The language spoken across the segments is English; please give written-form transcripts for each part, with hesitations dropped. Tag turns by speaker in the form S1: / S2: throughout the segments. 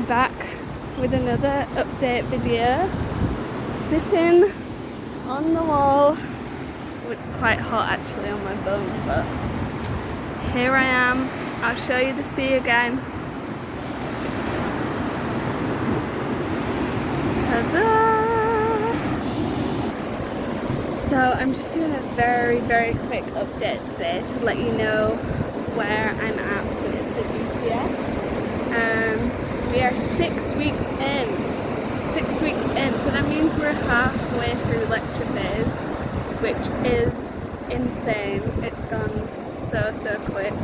S1: I'm back with another update video, sitting on the wall. Oh, it's quite hot actually on my bum, but here I am. I'll show you the sea again. Ta-da! So I'm just doing a very quick update today to let you know where I'm at with the DTS. We are 6 weeks in. 6 weeks in, so that means we're halfway through lecture phase, which is insane. It's gone so quick.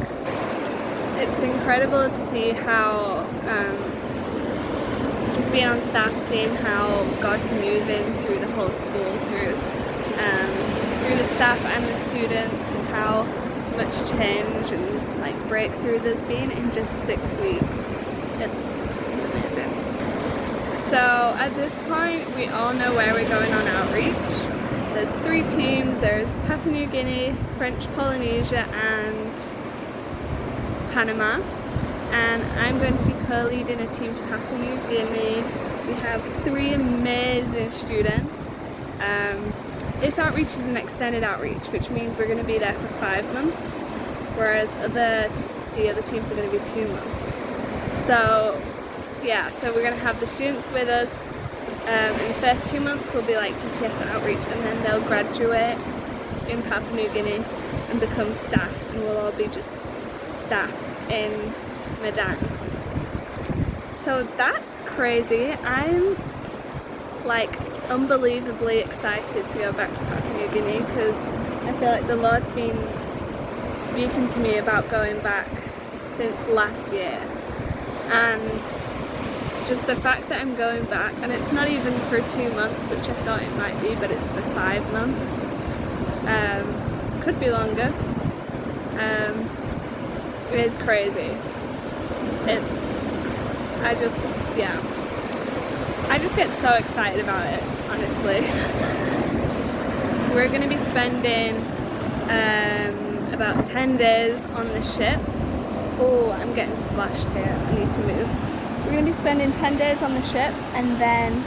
S1: It's incredible to see how, just being on staff, seeing how God's moving through the whole school, through the staff and the students, and how much change and like breakthrough there's been in just 6 weeks. It's amazing. So at this point we all know where we're going on outreach. There's 3 teams. There's Papua New Guinea, French Polynesia and Panama, and I'm going to be co-leading a team to Papua New Guinea. We have 3 amazing students. This outreach is an extended outreach, which means we're going to be there for 5 months, whereas the other teams are going to be 2 months. So yeah, so we're going to have the students with us. In the first 2 months will be like DTS outreach, and then they'll graduate in Papua New Guinea and become staff, and we'll all be just staff in Medan. So that's crazy. I'm like unbelievably excited to go back to Papua New Guinea because I feel like the Lord's been speaking to me about going back since last year, and just the fact that I'm going back, and it's not even for 2 months, which I thought it might be, but it's for 5 months. Could be longer. It is crazy. I just get so excited about it, honestly. We're going to be spending about 10 days on the ship. Oh, I'm getting splashed here. I need to move. We're going to be spending 10 days on the ship, and then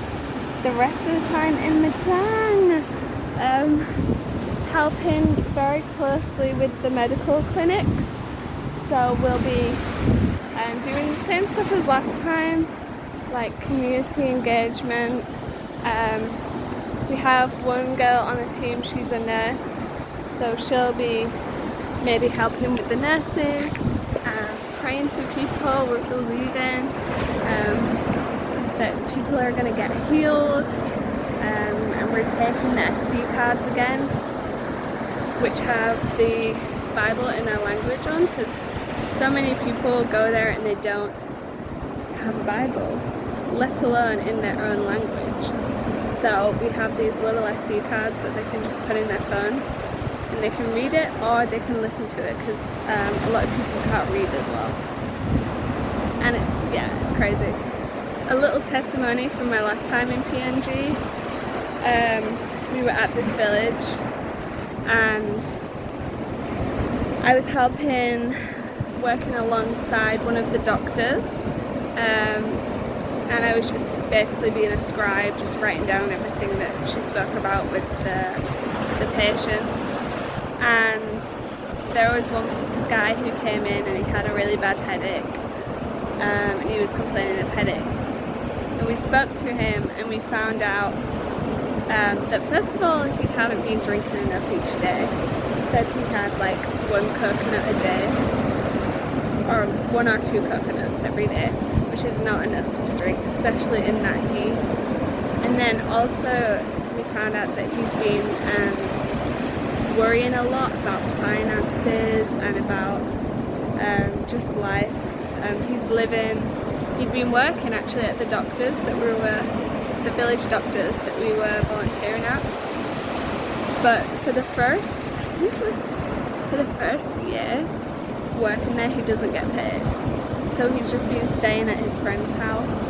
S1: the rest of the time in Medan, helping very closely with the medical clinics. So we'll be doing the same stuff as last time, like community engagement. We have one girl on the team, she's a nurse, so she'll be maybe helping with the nurses, praying for people. We're believing that people are going to get healed, and we're taking the SD cards again, which have the Bible in our language on, because so many people go there and they don't have a Bible, let alone in their own language. So we have these little SD cards that they can just put in their phone, and they can read it or they can listen to it, because a lot of people can't read as well. And it's crazy. A little testimony from my last time in PNG. We were at this village and I was working alongside one of the doctors, and I was just basically being a scribe, just writing down everything that she spoke about with the patients. And there was one guy who came in and he had a really bad headache, and he was complaining of headaches. And we spoke to him and we found out that first of all he hadn't been drinking enough each day. He said he had like 1 coconut a day, or 1 or 2 coconuts every day, which is not enough to drink, especially in that heat. And then also we found out that he's been worrying a lot about finances and about just life. He'd been working actually at the doctors that the village doctors that we were volunteering at, but for the first year working there, he doesn't get paid. So he's just been staying at his friend's house,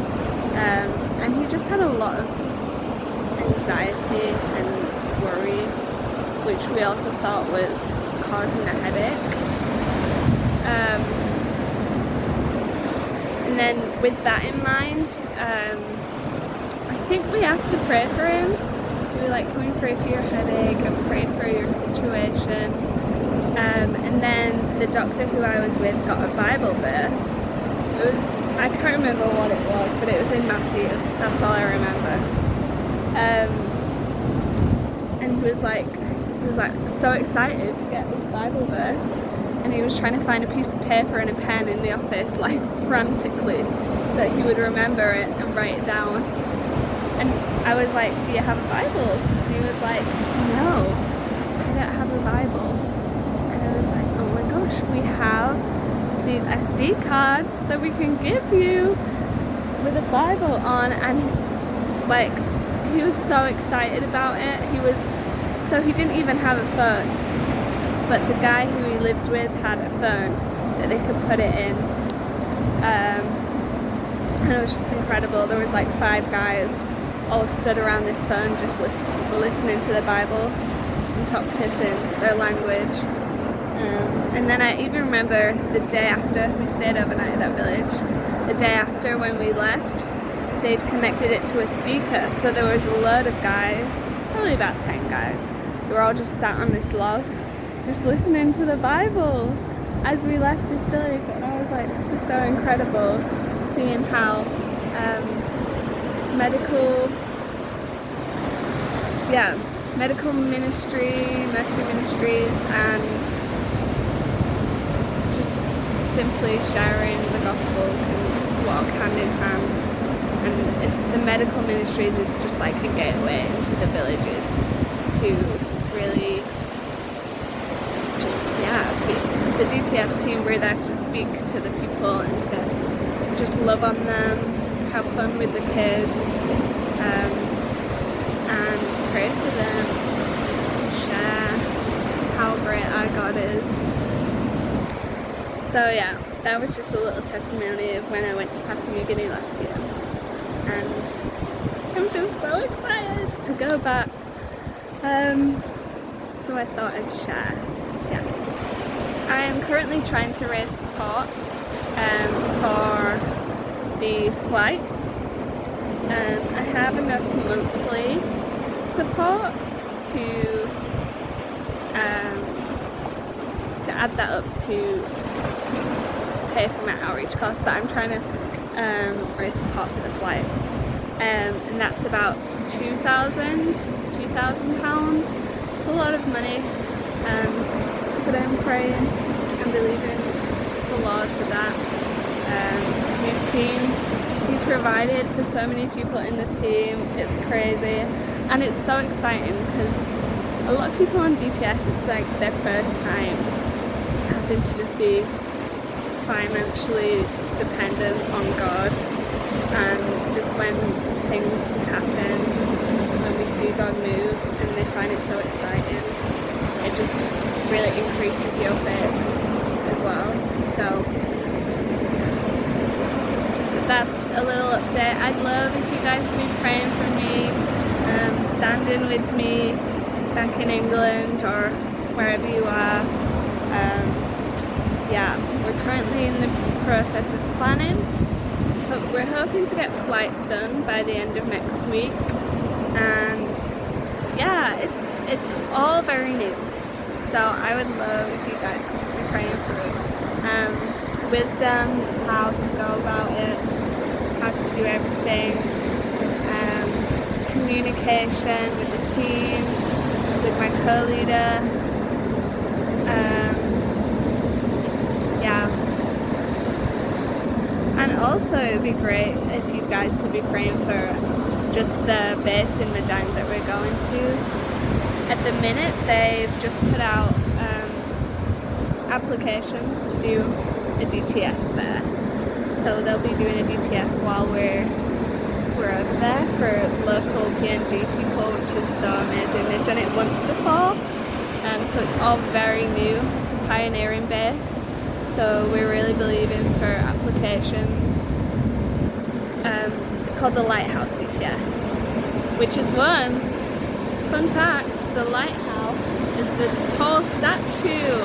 S1: and he just had a lot of anxiety and worry, which we also thought was causing the headache. And then with that in mind, I think we asked to pray for him. We were like, can we pray for your headache and pray for your situation? And then the doctor who I was with got a Bible verse. I can't remember what it was, but it was in Matthew. That's all I remember. And he was like so excited to get this Bible verse, and he was trying to find a piece of paper and a pen in the office, like frantically, that he would remember it and write it down. And I was like, do you have a Bible? And he was like, no, I don't have a Bible. And I was like, oh my gosh, we have these SD cards that we can give you with a Bible on. And like, he was so excited about it. So he didn't even have a phone, but the guy who he lived with had a phone that they could put it in. And it was just incredible. There was like 5 guys all stood around this phone just listening to the Bible and talk pissing their language. And then I even remember the day after, we stayed overnight at that village, the day after when we left, they'd connected it to a speaker. So there was a load of guys, probably about 10 guys, who were all just sat on this log, just listening to the Bible as we left this village. And I was like, this is so incredible, seeing how medical ministry, mercy ministries, and just simply sharing the gospel can walk hand in hand. And the medical ministries is just like a gateway into the villages to really the DTS team, we're there to speak to the people and to just love on them, have fun with the kids, and pray for them, share how great our God is. So yeah, that was just a little testimony of when I went to Papua New Guinea last year, and I'm just so excited to go back. So I thought I'd share. I am currently trying to raise support for the flights. I have enough monthly support to add that up to pay for my outreach costs, but I'm trying to raise support for the flights, and that's about £2,000. It's a lot of money. But I'm praying and believing the Lord for that. We've seen He's provided for so many people in the team. It's crazy, and it's so exciting because a lot of people on DTS, it's like their first time having to just be financially dependent on God, and just when things happen, when we see God move and they find it so exciting, it just really increases your faith as well. So that's a little update. I'd love if you guys could be praying for me, standing with me back in England or wherever you are. We're currently in the process of planning. We're hoping to get flights done by the end of next week, and it's all very new. So I would love if you guys could just be praying through wisdom, how to go about it, how to do everything, communication with the team, with my co-leader. And also it would be great if you guys could be praying for just the base in Madang that we're going to. At the minute, they've just put out applications to do a DTS there. So they'll be doing a DTS while we're over there for local PNG people, which is so amazing. They've done it once before, so it's all very new. It's a pioneering base. So we're really believing for applications. It's called the Lighthouse DTS, which is one. Fun fact, the lighthouse is the tall statue,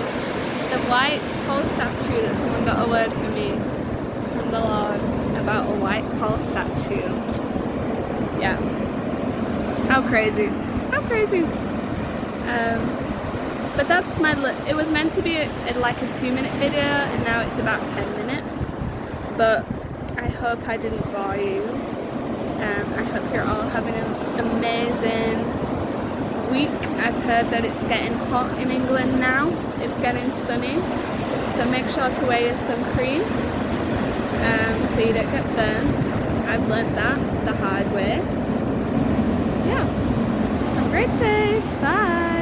S1: the white tall statue that someone got a word for me from the Lord. about a white tall statue. Yeah. How crazy. How crazy. But that's my it was meant to be like a 2-minute video, and now it's about 10 minutes. But I hope I didn't bore you. I hope you're all having an amazing week. I've heard that it's getting hot in England now. It's getting sunny. So make sure to wear your sun cream so you don't get burned. I've learnt that the hard way. Yeah. Have a great day. Bye.